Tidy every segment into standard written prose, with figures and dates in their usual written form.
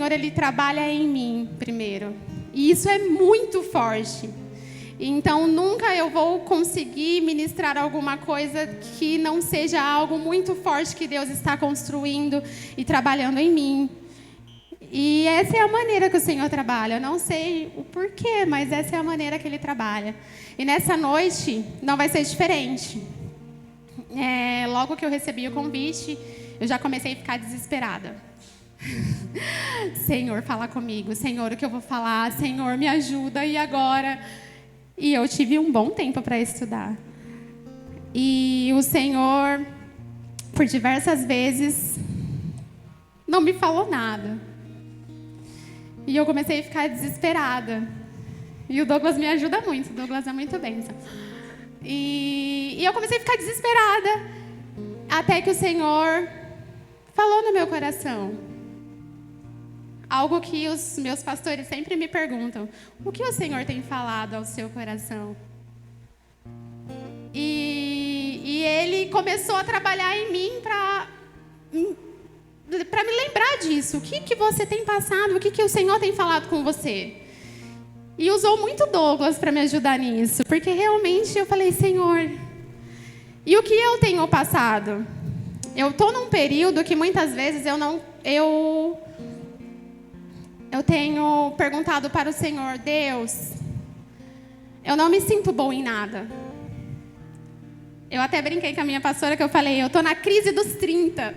Senhor, Ele trabalha em mim primeiro. E isso é muito forte. Então, nunca eu vou conseguir ministrar alguma coisa que não seja algo muito forte que Deus está construindo e trabalhando em mim. E essa é a maneira que o Senhor trabalha. Eu não sei o porquê, mas essa é a maneira que Ele trabalha. E nessa noite não vai ser diferente. Logo que eu recebi o convite, eu já comecei a ficar desesperada. Senhor, fala comigo. Senhor, o que eu vou falar? Senhor, me ajuda. E agora? E eu tive um bom tempo para estudar. E o Senhor, por diversas vezes, não me falou nada. E eu comecei a ficar desesperada. E o Douglas me ajuda muito. O Douglas é muito bênção. E eu comecei a ficar desesperada. Até que o Senhor falou no meu coração. Algo que os meus pastores sempre me perguntam. O que o Senhor tem falado ao seu coração? E Ele começou a trabalhar em mim para me lembrar disso. O que você tem passado? O que o Senhor tem falado com você? E usou muito Douglas para me ajudar nisso. Porque realmente eu falei, Senhor, e o que eu tenho passado? Eu estou num período que muitas vezes eu tenho perguntado para o Senhor, Deus, eu não me sinto bom em nada. Eu até brinquei com a minha pastora que eu falei, eu estou na crise dos 30.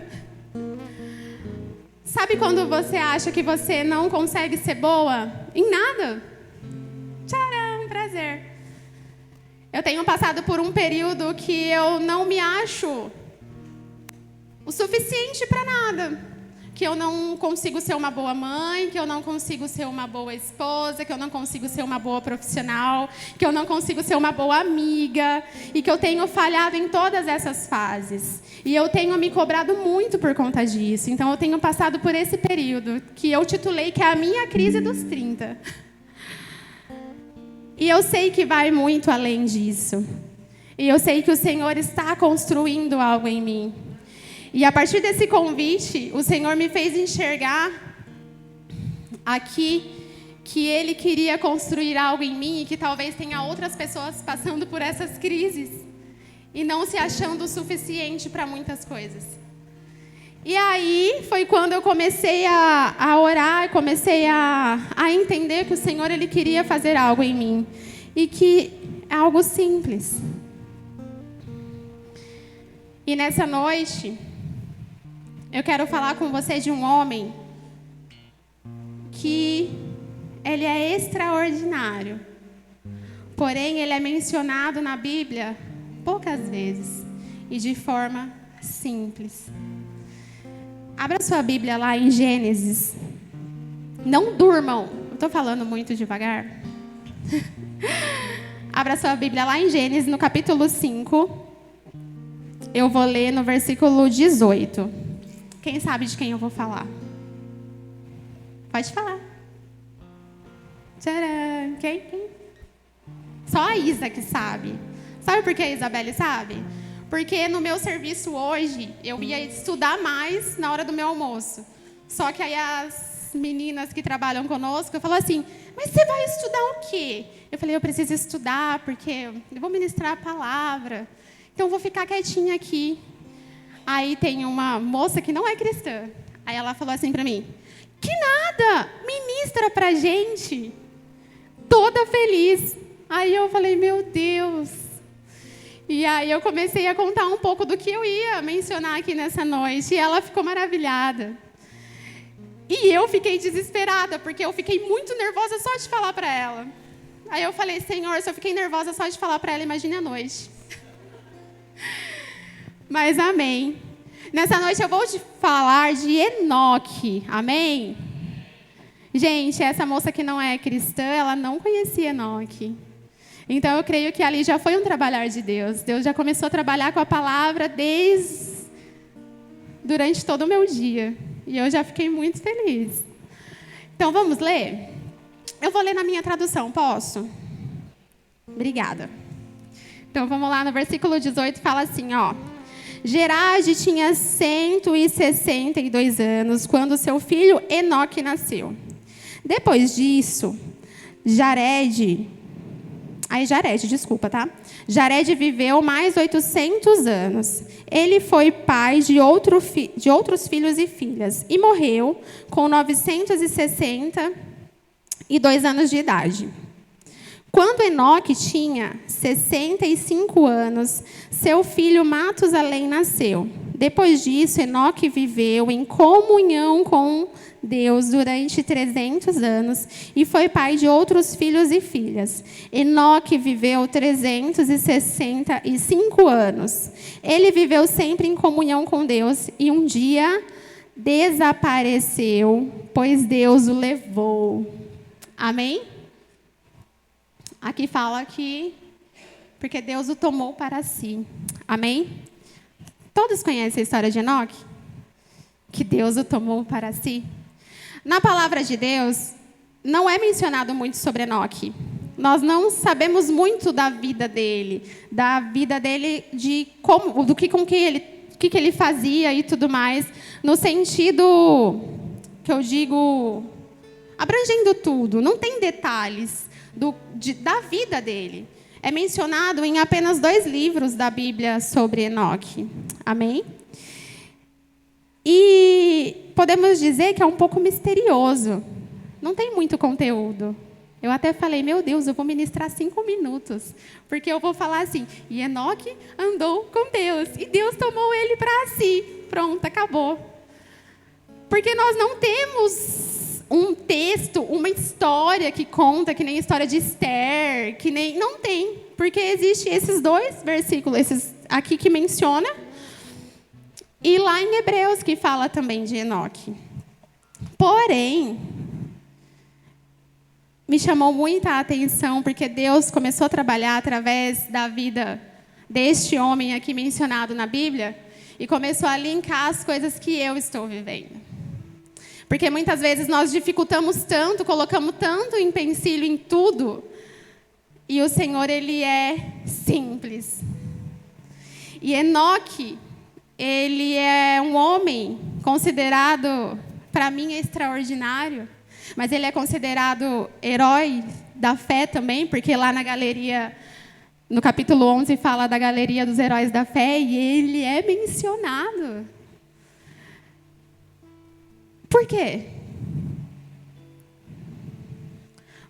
Sabe quando você acha que você não consegue ser boa em nada? Tcharam, prazer. Eu tenho passado por um período que eu não me acho o suficiente para nada. Que eu não consigo ser uma boa mãe, que eu não consigo ser uma boa esposa, que eu não consigo ser uma boa profissional, que eu não consigo ser uma boa amiga, e que eu tenho falhado em todas essas fases. E eu tenho me cobrado muito por conta disso. Então, eu tenho passado por esse período, que eu titulei que é a minha crise dos 30. E eu sei que vai muito além disso. E eu sei que o Senhor está construindo algo em mim. E a partir desse convite, o Senhor me fez enxergar aqui que Ele queria construir algo em mim e que talvez tenha outras pessoas passando por essas crises e não se achando o suficiente para muitas coisas. E aí foi quando eu comecei a orar, comecei a entender que o Senhor Ele queria fazer algo em mim e que é algo simples. E nessa noite eu quero falar com você de um homem que ele é extraordinário. Porém, ele é mencionado na Bíblia poucas vezes e de forma simples. Abra sua Bíblia lá em Gênesis. Não durmam. Estou falando muito devagar. Abra sua Bíblia lá em Gênesis, no capítulo 5. Eu vou ler no versículo 18. Quem sabe de quem eu vou falar? Pode falar. Tcharam. Quem? Só a Isa que sabe. Sabe por que a Isabelle sabe? Porque no meu serviço hoje, eu ia estudar mais na hora do meu almoço. Só que aí as meninas que trabalham conosco falaram assim, mas você vai estudar o quê? Eu falei, eu preciso estudar, porque eu vou ministrar a palavra. Então, eu vou ficar quietinha aqui. Aí tem uma moça que não é cristã. Aí ela falou assim para mim, que nada, ministra pra gente. Toda feliz. Aí eu falei, meu Deus. E aí eu comecei a contar um pouco do que eu ia mencionar aqui nessa noite. E ela ficou maravilhada. E eu fiquei desesperada, porque eu fiquei muito nervosa só de falar para ela. Aí eu falei, Senhor, se eu fiquei nervosa só de falar para ela, imagine a noite. Mas amém. Nessa noite eu vou te falar de Enoque. Amém? Gente, essa moça que não é cristã, ela não conhecia Enoque. Então eu creio que ali já foi um trabalhar de Deus. Deus já começou a trabalhar com a palavra durante todo o meu dia. E eu já fiquei muito feliz. Então vamos ler? Eu vou ler na minha tradução, posso? Obrigada. Então vamos lá, no versículo 18 fala assim, ó. Gerade tinha 162 anos quando seu filho Enoque nasceu. Depois disso, Jared, viveu mais 800 anos. Ele foi pai de outros filhos e filhas e morreu com 962 anos de idade. Quando Enoque tinha 65 anos, seu filho Matusalém nasceu. Depois disso, Enoque viveu em comunhão com Deus durante 300 anos e foi pai de outros filhos e filhas. Enoque viveu 365 anos. Ele viveu sempre em comunhão com Deus e um dia desapareceu, pois Deus o levou. Amém? Aqui fala que porque Deus o tomou para si. Amém? Todos conhecem a história de Enoque? Que Deus o tomou para si? Na palavra de Deus, não é mencionado muito sobre Enoque. Nós não sabemos muito da vida dele, de como, do que com que ele, o que ele fazia e tudo mais, no sentido que eu digo, abrangendo tudo. Não tem detalhes da vida dele. É mencionado em apenas 2 livros da Bíblia sobre Enoque. Amém? E podemos dizer que é um pouco misterioso. Não tem muito conteúdo. Eu até falei, meu Deus, eu vou ministrar 5 minutos. Porque eu vou falar assim, e Enoque andou com Deus. E Deus tomou ele para si. Pronto, acabou. Porque nós não temos um texto, uma história que conta, que nem a história de Esther, que nem... Não tem. Porque existem esses 2 versículos, esses aqui que menciona, e lá em Hebreus, que fala também de Enoque. Porém, me chamou muita atenção, porque Deus começou a trabalhar através da vida deste homem aqui mencionado na Bíblia, e começou a linkar as coisas que eu estou vivendo. Porque muitas vezes nós dificultamos tanto, colocamos tanto empecilho em tudo, e o Senhor, Ele é simples. E Enoque, ele é um homem considerado, para mim, extraordinário, mas ele é considerado herói da fé também, porque lá na galeria, no capítulo 11, fala da galeria dos heróis da fé, e ele é mencionado. Por quê?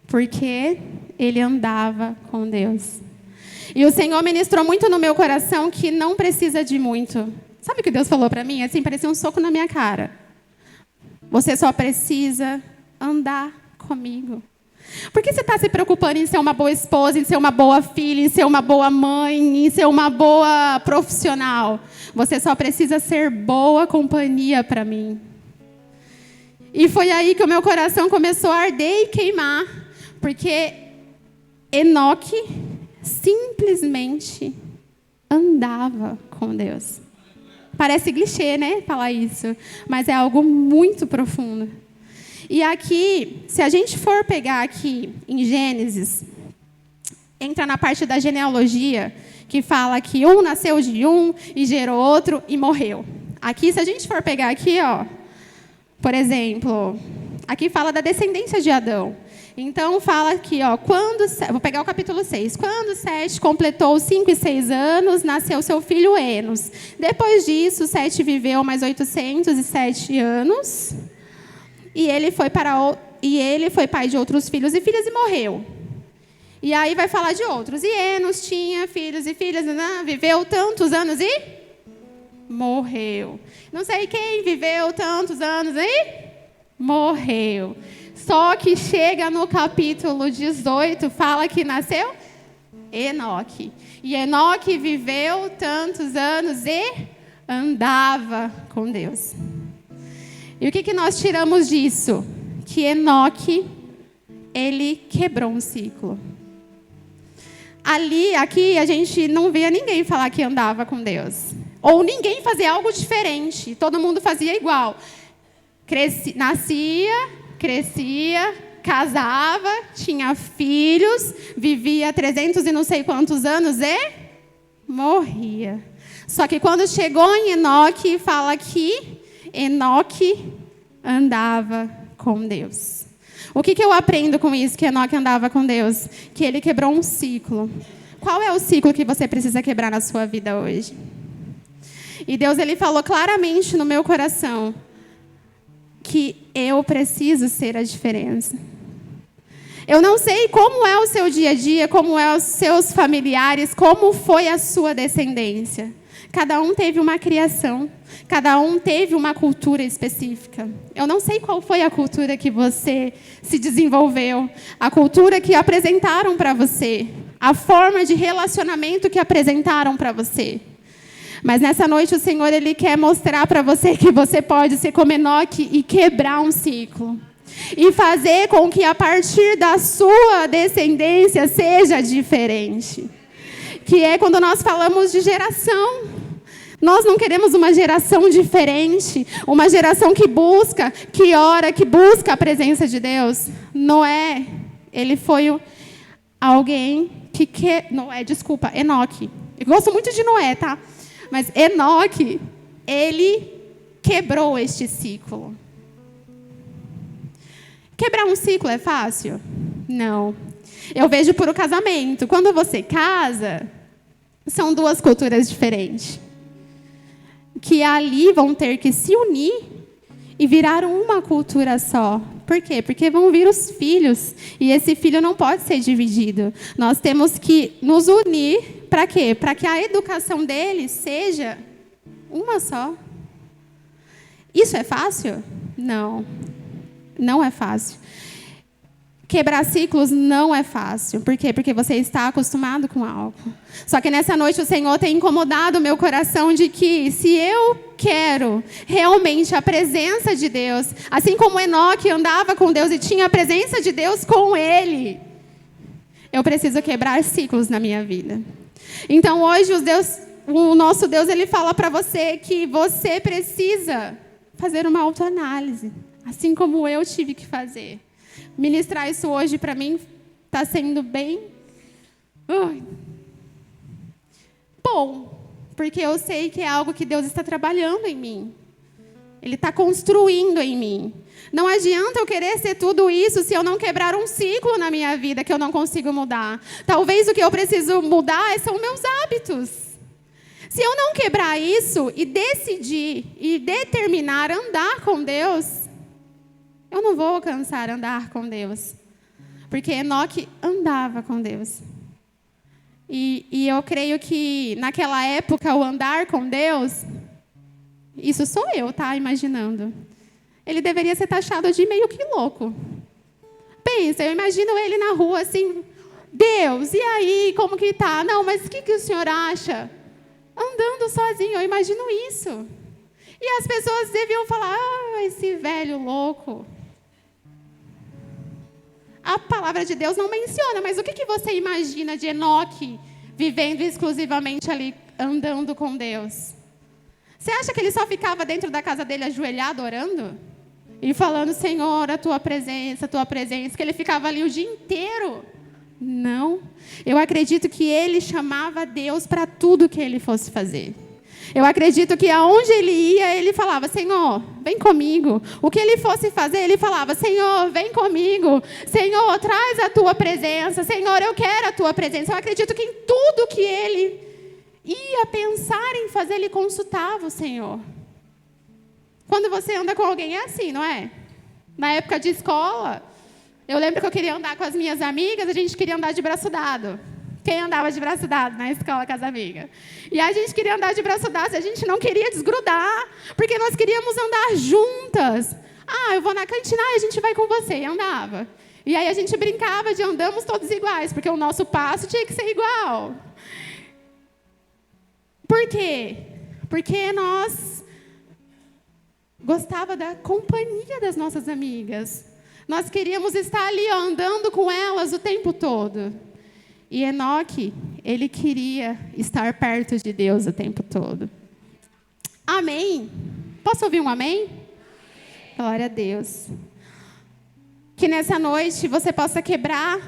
Porque ele andava com Deus. E o Senhor ministrou muito no meu coração que não precisa de muito. Sabe o que Deus falou para mim? Assim, parecia um soco na minha cara. Você só precisa andar comigo. Por que você está se preocupando em ser uma boa esposa, em ser uma boa filha, em ser uma boa mãe, em ser uma boa profissional? Você só precisa ser boa companhia para mim. E foi aí que o meu coração começou a arder e queimar, porque Enoque simplesmente andava com Deus. Parece clichê, né, falar isso, mas é algo muito profundo. E aqui, se a gente for pegar aqui em Gênesis, entra na parte da genealogia, que fala que um nasceu de um e gerou outro e morreu. Aqui, se a gente for pegar aqui, ó, por exemplo, aqui fala da descendência de Adão. Então, fala aqui, ó, vou pegar o capítulo 6. Quando Sete completou 5 e 6 anos, nasceu seu filho Enos. Depois disso, Sete viveu mais 807 anos. E ele foi pai de outros filhos e filhas e morreu. E aí vai falar de outros. E Enos tinha filhos e filhas, viveu tantos anos e morreu. Não sei quem viveu tantos anos e morreu. Só que chega no capítulo 18, fala que nasceu Enoque. E Enoque viveu tantos anos e andava com Deus. E o que nós tiramos disso? Que Enoque, ele quebrou um ciclo. Aqui, a gente não via ninguém falar que andava com Deus. Ou ninguém fazia algo diferente. Todo mundo fazia igual. Nascia, crescia, casava, tinha filhos, vivia 300 e não sei quantos anos e morria. Só que quando chegou em Enoque, fala que Enoque andava com Deus. O que eu aprendo com isso, que Enoque andava com Deus? Que ele quebrou um ciclo. Qual é o ciclo que você precisa quebrar na sua vida hoje? E Deus, ele falou claramente no meu coração que eu preciso ser a diferença. Eu não sei como é o seu dia a dia, como é os seus familiares, como foi a sua descendência. Cada um teve uma criação, cada um teve uma cultura específica. Eu não sei qual foi a cultura que você se desenvolveu, a cultura que apresentaram para você, a forma de relacionamento que apresentaram para você. Mas nessa noite o Senhor, ele quer mostrar para você que você pode ser como Enoque e quebrar um ciclo. E fazer com que a partir da sua descendência seja diferente. Que é quando nós falamos de geração. Nós não queremos uma geração diferente, uma geração que busca, que ora, que busca a presença de Deus. Noé, ele foi alguém Enoque. Eu gosto muito de Noé, tá? Mas Enoque, ele quebrou este ciclo. Quebrar um ciclo é fácil? Não. Eu vejo por o casamento. Quando você casa, são duas culturas diferentes. Que ali vão ter que se unir e virar uma cultura só. Por quê? Porque vão vir os filhos. E esse filho não pode ser dividido. Nós temos que nos unir para quê? Para que a educação deles seja uma só. Isso é fácil? Não. Não é fácil. Quebrar ciclos não é fácil. Por quê? Porque você está acostumado com algo. Só que nessa noite o Senhor tem incomodado o meu coração de que se eu quero realmente a presença de Deus, assim como Enoque andava com Deus e tinha a presença de Deus com ele, eu preciso quebrar ciclos na minha vida. Então hoje o nosso Deus, ele fala para você que você precisa fazer uma autoanálise. Assim como eu tive que fazer. Ministrar isso hoje, para mim, está sendo bem bom. Porque eu sei que é algo que Deus está trabalhando em mim. Ele está construindo em mim. Não adianta eu querer ser tudo isso se eu não quebrar um ciclo na minha vida que eu não consigo mudar. Talvez o que eu preciso mudar são meus hábitos. Se eu não quebrar isso e decidir e determinar andar com Deus, eu não vou alcançar andar com Deus. Porque Enoque andava com Deus. E eu creio que naquela época o andar com Deus, isso sou eu, tá? Imaginando. Ele deveria ser taxado de meio que louco. Pensa, eu imagino ele na rua assim, Deus, e aí, como que tá? Não, mas o que o senhor acha? Andando sozinho, eu imagino isso. E as pessoas deviam falar, esse velho louco. A palavra de Deus não menciona, mas o que você imagina de Enoque vivendo exclusivamente ali, andando com Deus? Você acha que ele só ficava dentro da casa dele ajoelhado, orando? E falando, Senhor, a tua presença, que ele ficava ali o dia inteiro? Não. Eu acredito que ele chamava Deus para tudo que ele fosse fazer. Eu acredito que aonde ele ia, ele falava, Senhor, vem comigo. O que ele fosse fazer, ele falava, Senhor, vem comigo. Senhor, traz a tua presença. Senhor, eu quero a tua presença. Eu acredito que em tudo que ele ia pensar em fazer, ele consultava o Senhor. Quando você anda com alguém é assim, não é? Na época de escola, eu lembro que eu queria andar com as minhas amigas, a gente queria andar de braço dado. Quem andava de braço dado na escola com as amigas? E a gente queria andar de braço dado, a gente não queria desgrudar, porque nós queríamos andar juntas. Eu vou na cantina e a gente vai com você. E andava. E aí a gente brincava de andamos todos iguais, porque o nosso passo tinha que ser igual. Por quê? Porque nós gostava da companhia das nossas amigas. Nós queríamos estar ali andando com elas o tempo todo. E Enoque, ele queria estar perto de Deus o tempo todo. Amém? Posso ouvir um amém? Amém. Glória a Deus. Que nessa noite você possa quebrar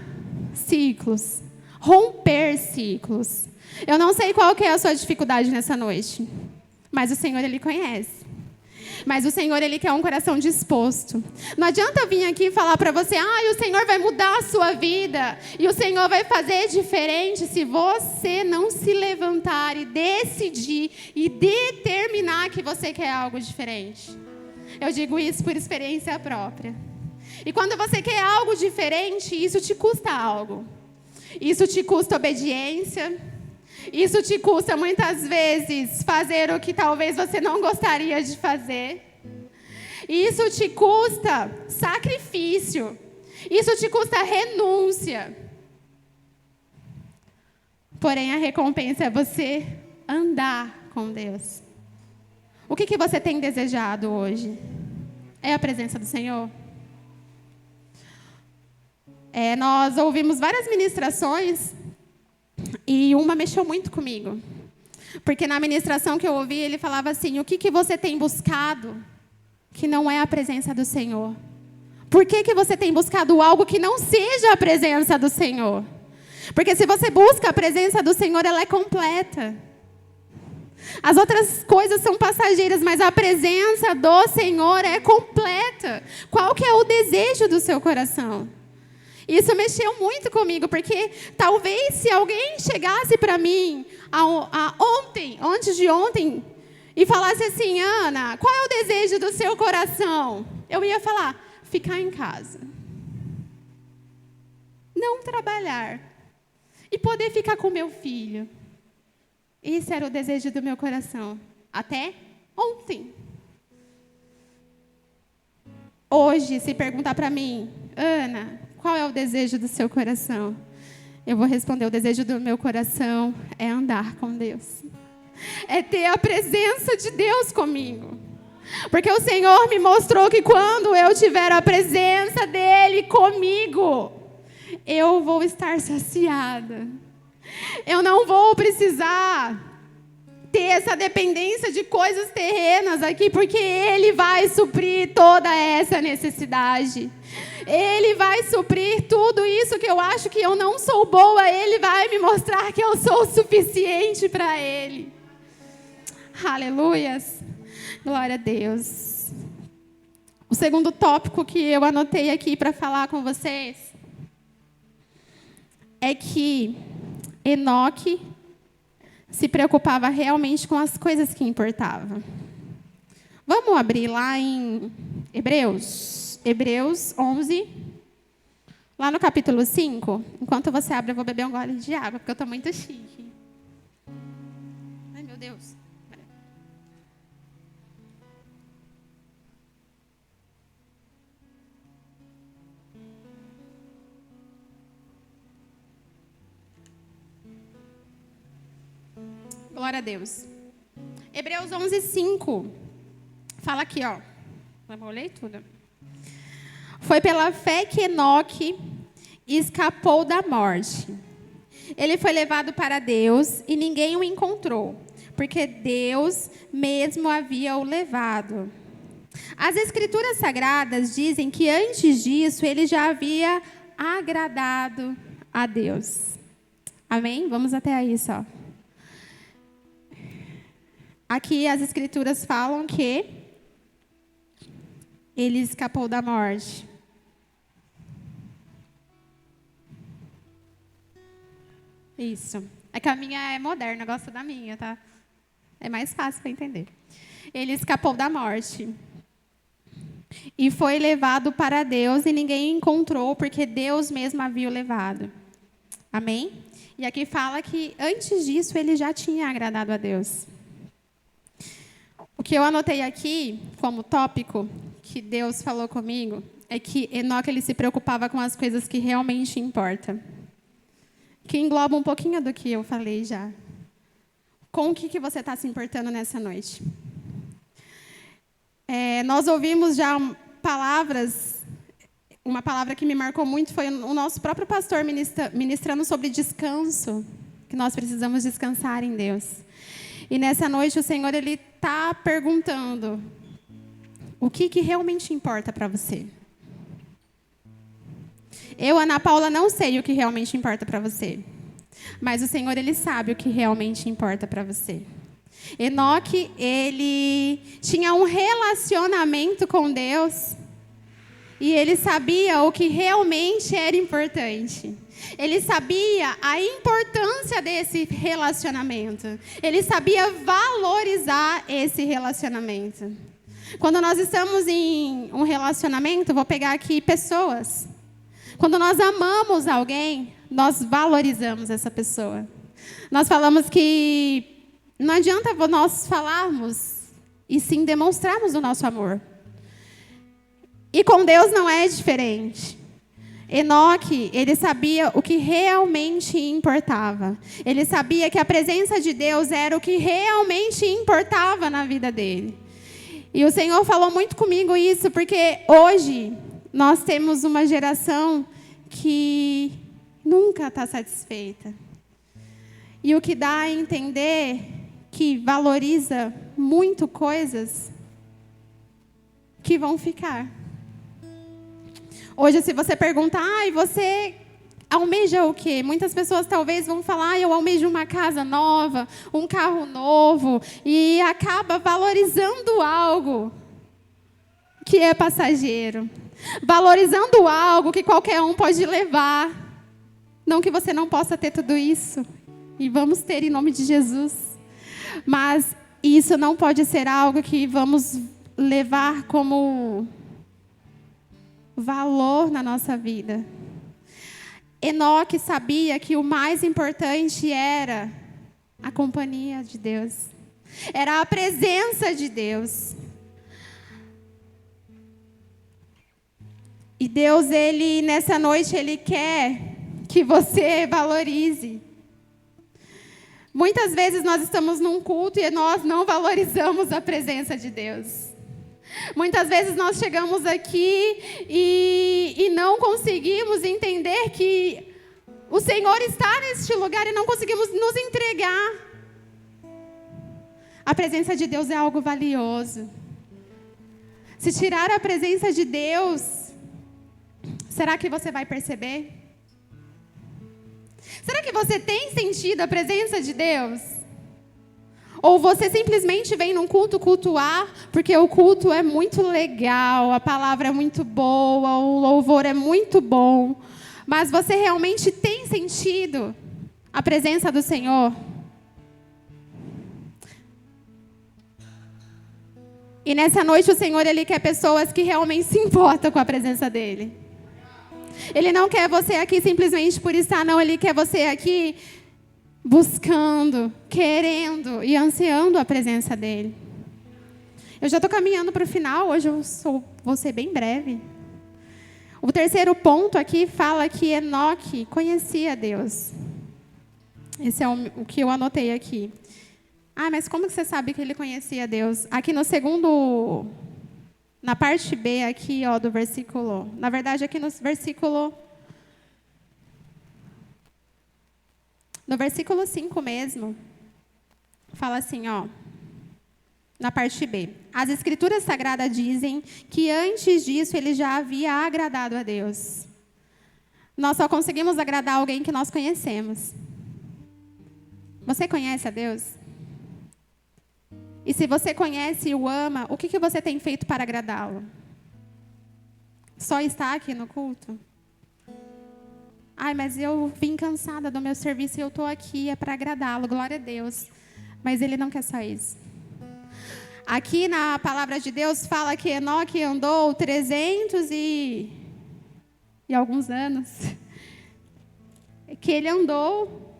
ciclos, romper ciclos. Eu não sei qual que é a sua dificuldade nessa noite, mas o Senhor, Ele conhece. Mas o Senhor, Ele quer um coração disposto. Não adianta eu vir aqui e falar para você, o Senhor vai mudar a sua vida, e o Senhor vai fazer diferente, se você não se levantar e decidir e determinar que você quer algo diferente. Eu digo isso por experiência própria. E quando você quer algo diferente, isso te custa algo. Isso te custa obediência. Isso te custa muitas vezes fazer o que talvez você não gostaria de fazer. Isso te custa sacrifício. Isso te custa renúncia. Porém, a recompensa é você andar com Deus. O que você tem desejado hoje? É a presença do Senhor? Nós ouvimos várias ministrações e uma mexeu muito comigo. Porque na ministração que eu ouvi, ele falava assim, o que você tem buscado que não é a presença do Senhor? Por que você tem buscado algo que não seja a presença do Senhor? Porque se você busca a presença do Senhor, ela é completa. As outras coisas são passageiras, mas a presença do Senhor é completa. Qual que é o desejo do seu coração? Isso mexeu muito comigo, porque talvez se alguém chegasse para mim antes de ontem, e falasse assim, Ana, qual é o desejo do seu coração? Eu ia falar, ficar em casa. Não trabalhar. E poder ficar com meu filho. Esse era o desejo do meu coração. Até ontem. Hoje, se perguntar para mim, Ana, qual é o desejo do seu coração? Eu vou responder, o desejo do meu coração é andar com Deus. É ter a presença de Deus comigo. Porque o Senhor me mostrou que quando eu tiver a presença dEle comigo, eu vou estar saciada. Eu não vou precisar ter essa dependência de coisas terrenas aqui, porque Ele vai suprir toda essa necessidade. Ele vai suprir tudo isso que eu acho que eu não sou boa. Ele vai me mostrar que eu sou o suficiente para Ele. Aleluias. Glória a Deus. O segundo tópico que eu anotei aqui para falar com vocês é que Enoque se preocupava realmente com as coisas que importavam. Vamos abrir lá em Hebreus 11, lá no capítulo 5. Enquanto você abre, eu vou beber um gole de água, porque eu estou muito chique. Ai, meu Deus. Glória a Deus. Hebreus 11, 5. Fala aqui, ó. Vamos ler tudo. Foi pela fé que Enoque escapou da morte. Ele foi levado para Deus e ninguém o encontrou, porque Deus mesmo havia o levado. As Escrituras Sagradas dizem que antes disso ele já havia agradado a Deus. Amém? Vamos até aí só. Aqui as Escrituras falam que ele escapou da morte. Isso. É que a minha é moderna, eu gosto da minha, tá? É mais fácil para entender. Ele escapou da morte. E foi levado para Deus e ninguém encontrou, porque Deus mesmo havia o levado. Amém? E aqui fala que antes disso ele já tinha agradado a Deus. O que eu anotei aqui, como tópico, que Deus falou comigo, é que Enoque ele se preocupava com as coisas que realmente importam. Que engloba um pouquinho do que eu falei já. Com o que você está se importando nessa noite? Nós ouvimos já palavras, uma palavra que me marcou muito foi o nosso próprio pastor ministrando sobre descanso, que nós precisamos descansar em Deus. E nessa noite o Senhor ele está perguntando o que realmente importa para você. Eu, Ana Paula, não sei o que realmente importa para você. Mas o Senhor, Ele sabe o que realmente importa para você. Enoque, ele tinha um relacionamento com Deus e ele sabia o que realmente era importante. Ele sabia a importância desse relacionamento. Ele sabia valorizar esse relacionamento. Quando nós estamos em um relacionamento, vou pegar aqui pessoas. Quando nós amamos alguém, nós valorizamos essa pessoa. Nós falamos que não adianta nós falarmos e sim demonstrarmos o nosso amor. E com Deus não é diferente. Enoque, ele sabia o que realmente importava. Ele sabia que a presença de Deus era o que realmente importava na vida dele. E o Senhor falou muito comigo isso, porque hoje nós temos uma geração que nunca está satisfeita. E o que dá a entender que valoriza muito coisas que vão ficar. Hoje, se você perguntar, você almeja o quê? Muitas pessoas talvez vão falar, eu almejo uma casa nova, um carro novo, e acaba valorizando algo que é passageiro. Valorizando algo que qualquer um pode levar. Não que você não possa ter tudo isso. E vamos ter em nome de Jesus. Mas isso não pode ser algo que vamos levar como valor na nossa vida. Enoque sabia que o mais importante era a companhia de Deus. Era a presença de Deus. E Deus, nessa noite, Ele quer que você valorize. Muitas vezes nós estamos num culto e nós não valorizamos a presença de Deus. Muitas vezes nós chegamos aqui e não conseguimos entender que o Senhor está neste lugar e não conseguimos nos entregar. A presença de Deus é algo valioso. Se tirar a presença de Deus, será que você vai perceber? Será que você tem sentido a presença de Deus? Ou você simplesmente vem num culto cultuar, porque o culto é muito legal, a palavra é muito boa, o louvor é muito bom, mas você realmente tem sentido a presença do Senhor? E nessa noite o Senhor, Ele quer pessoas que realmente se importam com a presença dEle. Ele não quer você aqui simplesmente por estar, não. Ele quer você aqui buscando, querendo e ansiando a presença dEle. Eu já estou caminhando para o final, hoje vou ser bem breve. O terceiro ponto aqui fala que Enoque conhecia Deus. Esse é o que eu anotei aqui. Mas como que você sabe que ele conhecia Deus? Aqui no segundo, na parte B aqui, do versículo. Na verdade, aqui no versículo 5 mesmo, fala assim, na parte B. As Escrituras Sagradas dizem que antes disso ele já havia agradado a Deus. Nós só conseguimos agradar alguém que nós conhecemos. Você conhece a Deus? E se você conhece e o ama, o que você tem feito para agradá-lo? Só estar aqui no culto? Mas eu vim cansada do meu serviço e eu estou aqui, é para agradá-lo, glória a Deus. Mas Ele não quer só isso. Aqui na palavra de Deus fala que Enoque andou 300 e alguns anos. Que ele andou.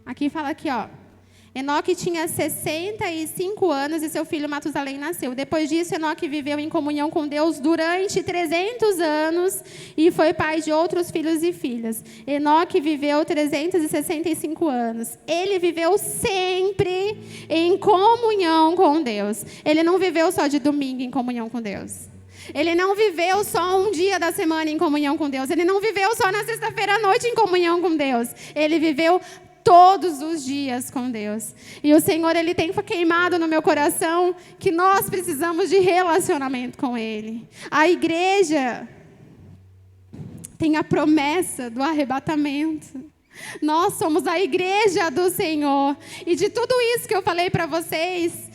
Aqui fala aqui, Enoque tinha 65 anos e seu filho Matusalém nasceu. Depois disso, Enoque viveu em comunhão com Deus durante 300 anos e foi pai de outros filhos e filhas. Enoque viveu 365 anos. Ele viveu sempre em comunhão com Deus. Ele não viveu só de domingo em comunhão com Deus. Ele não viveu só um dia da semana em comunhão com Deus. Ele não viveu só na sexta-feira à noite em comunhão com Deus. Ele viveu todos os dias com Deus. E o Senhor, Ele tem queimado no meu coração que nós precisamos de relacionamento com Ele. A igreja tem a promessa do arrebatamento. Nós somos a igreja do Senhor. E de tudo isso que eu falei para vocês,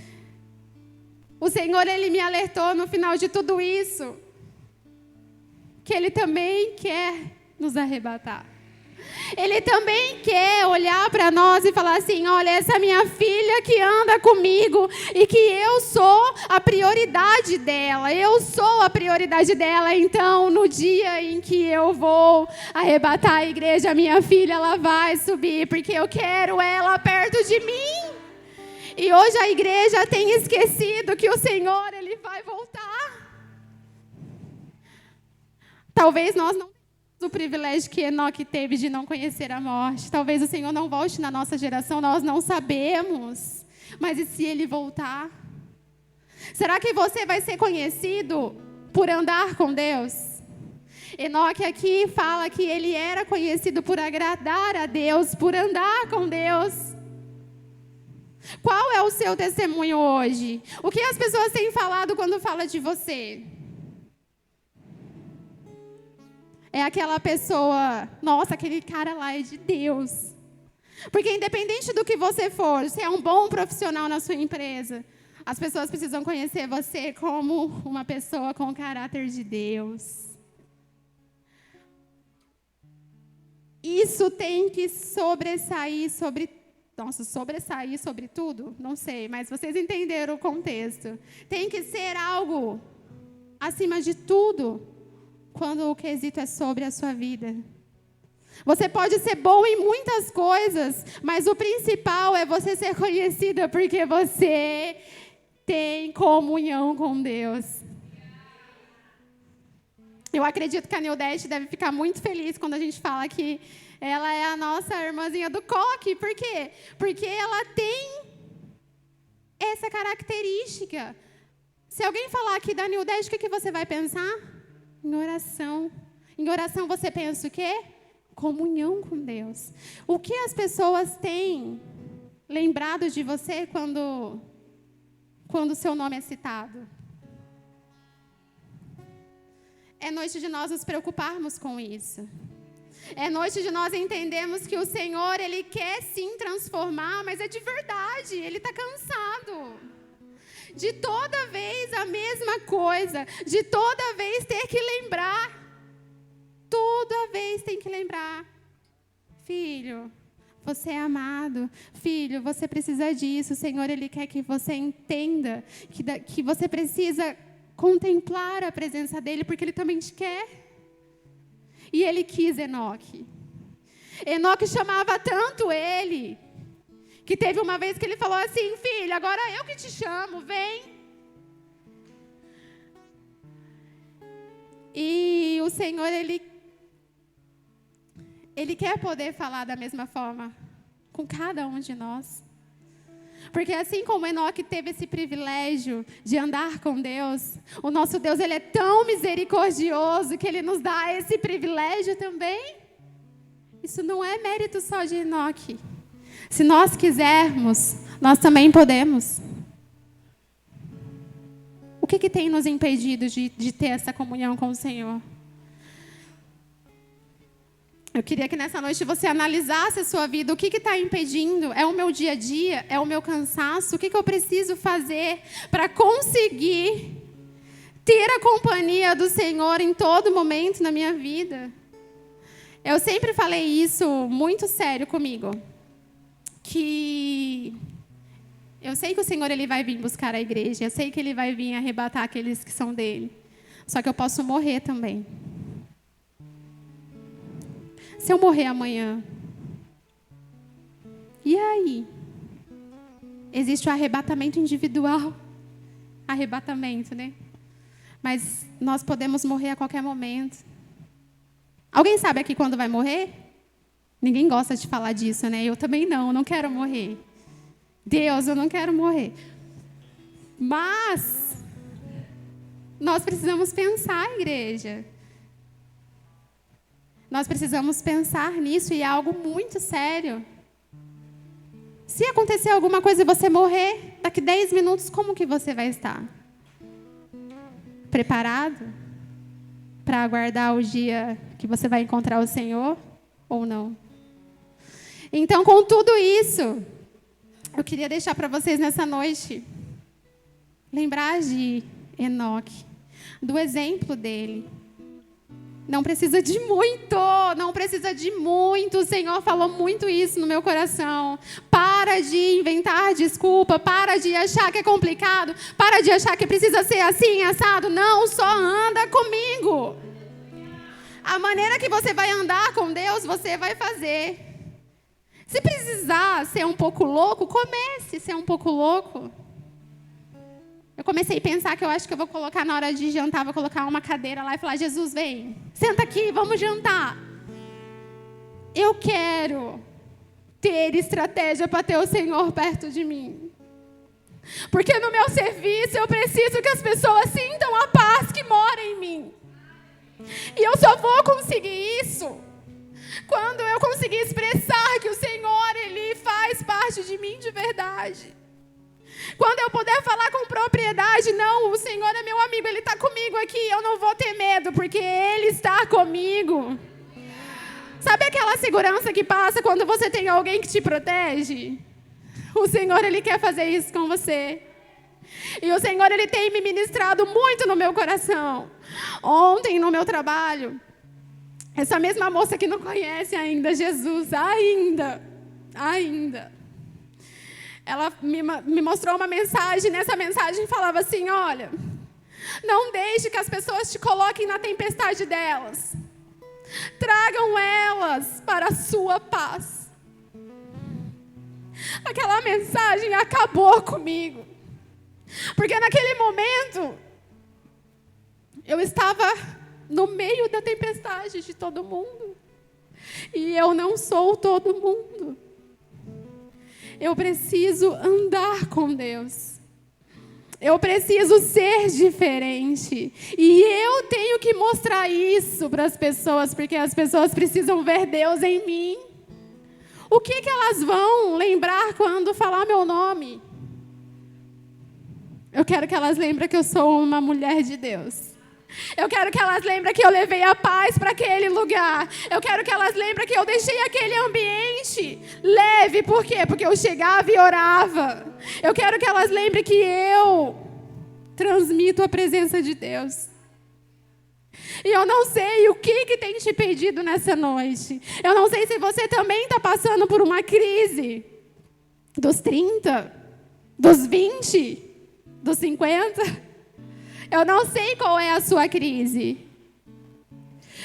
o Senhor, Ele me alertou no final de tudo isso, que Ele também quer nos arrebatar. Ele também quer olhar para nós e falar assim: olha, essa é minha filha que anda comigo e que eu sou a prioridade dela. Eu sou a prioridade dela. Então, no dia em que eu vou arrebatar a igreja, minha filha, ela vai subir, porque eu quero ela perto de mim. E hoje a igreja tem esquecido que o Senhor, Ele vai voltar. Talvez nós não o privilégio que Enoque teve de não conhecer a morte. Talvez o Senhor não volte na nossa geração, nós não sabemos. Mas e se Ele voltar? Será que você vai ser conhecido por andar com Deus? Enoque aqui fala que ele era conhecido por agradar a Deus, por andar com Deus. Qual é o seu testemunho hoje? O que as pessoas têm falado quando falam de você? É aquela pessoa, nossa, aquele cara lá é de Deus. Porque independente do que você for, se é um bom profissional na sua empresa, as pessoas precisam conhecer você como uma pessoa com o caráter de Deus. Isso tem que sobressair sobre tudo? Não sei, mas vocês entenderam o contexto. Tem que ser algo acima de tudo, quando o quesito é sobre a sua vida. Você pode ser bom em muitas coisas, mas o principal é você ser conhecida porque você tem comunhão com Deus. Eu acredito que a Nildete deve ficar muito feliz quando a gente fala que ela é a nossa irmãzinha do coque. Por quê? Porque ela tem essa característica. Se alguém falar aqui da Nildete, o que você vai pensar? Em oração. Em oração você pensa o quê? Comunhão com Deus. O que as pessoas têm lembrado de você quando o seu nome é citado? É noite de nós nos preocuparmos com isso. É noite de nós entendermos que o Senhor, Ele quer sim transformar, mas é de verdade. Ele está cansado de toda vez a mesma coisa, de toda vez ter que lembrar. Toda vez tem que lembrar. Filho, você é amado. Filho, você precisa disso. O Senhor, Ele quer que você entenda que você precisa contemplar a presença dEle, porque Ele também te quer. E Ele quis Enoque. Enoque chamava tanto Ele, que teve uma vez que Ele falou assim: filho, agora eu que te chamo, vem. E o Senhor, Ele quer poder falar da mesma forma com cada um de nós. Porque assim como Enoque teve esse privilégio de andar com Deus, o nosso Deus, Ele é tão misericordioso que Ele nos dá esse privilégio também. Isso não é mérito só de Enoque. Se nós quisermos, nós também podemos. O que tem nos impedido de ter essa comunhão com o Senhor? Eu queria que nessa noite você analisasse a sua vida. O que está impedindo? É o meu dia a dia? É o meu cansaço? O que eu preciso fazer para conseguir ter a companhia do Senhor em todo momento na minha vida? Eu sempre falei isso muito sério comigo. Que eu sei que o Senhor, Ele vai vir buscar a igreja. Eu sei que Ele vai vir arrebatar aqueles que são dele. Só que eu posso morrer também. Se eu morrer amanhã, e aí? Existe o arrebatamento individual. Arrebatamento, né? Mas nós podemos morrer a qualquer momento. Alguém sabe aqui quando vai morrer? Ninguém gosta de falar disso, né? Eu também não quero morrer. Deus, eu não quero morrer. Mas nós precisamos pensar, igreja. Nós precisamos pensar nisso e é algo muito sério. Se acontecer alguma coisa e você morrer, daqui 10 minutos, como que você vai estar? Preparado? para aguardar o dia que você vai encontrar o Senhor ou não? Então, com tudo isso, eu queria deixar para vocês nessa noite, lembrar de Enoque, do exemplo dele. Não precisa de muito, não precisa de muito. O Senhor falou muito isso no meu coração. Para de inventar desculpa, para de achar que é complicado, para de achar que precisa ser assim, assado. Não, só anda comigo. A maneira que você vai andar com Deus, você vai fazer. Se precisar ser um pouco louco, comece a ser um pouco louco. Eu comecei a pensar que eu acho que eu vou colocar na hora de jantar, vou colocar uma cadeira lá e falar, Jesus, vem, senta aqui, vamos jantar. Eu quero ter estratégia para ter o Senhor perto de mim. Porque no meu serviço eu preciso que as pessoas sintam a paz que mora em mim. E eu só vou conseguir isso quando eu conseguir expressar que o Senhor, Ele faz parte de mim de verdade. Quando eu puder falar com propriedade, não, o Senhor é meu amigo, Ele está comigo aqui, eu não vou ter medo, porque Ele está comigo. Sabe aquela segurança que passa quando você tem alguém que te protege? O Senhor, Ele quer fazer isso com você. E o Senhor, Ele tem me ministrado muito no meu coração. Ontem, no meu trabalho, essa mesma moça que não conhece ainda Jesus, ainda, ela me mostrou uma mensagem, nessa mensagem falava assim, olha, não deixe que as pessoas te coloquem na tempestade delas. Tragam elas para a sua paz. Aquela mensagem acabou comigo. Porque naquele momento, eu estava no meio da tempestade de todo mundo. E eu não sou todo mundo. Eu preciso andar com Deus. Eu preciso ser diferente. E eu tenho que mostrar isso para as pessoas, porque as pessoas precisam ver Deus em mim. O que elas vão lembrar quando falar meu nome? Eu quero que elas lembrem que eu sou uma mulher de Deus. Eu quero que elas lembrem que eu levei a paz para aquele lugar. Eu quero que elas lembrem que eu deixei aquele ambiente leve. Por quê? Porque eu chegava e orava. Eu quero que elas lembrem que eu transmito a presença de Deus. E eu não sei o que tem te pedido nessa noite. Eu não sei se você também está passando por uma crise dos 30, dos 20, dos 50. Eu não sei qual é a sua crise,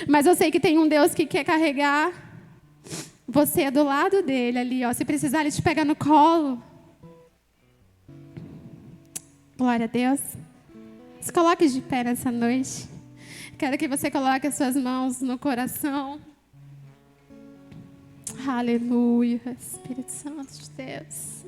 mas eu sei que tem um Deus que quer carregar você do lado dele ali, ó. Se precisar, Ele te pega no colo. Glória a Deus. Se coloque de pé nessa noite. Quero que você coloque as suas mãos no coração. Aleluia, Espírito Santo de Deus.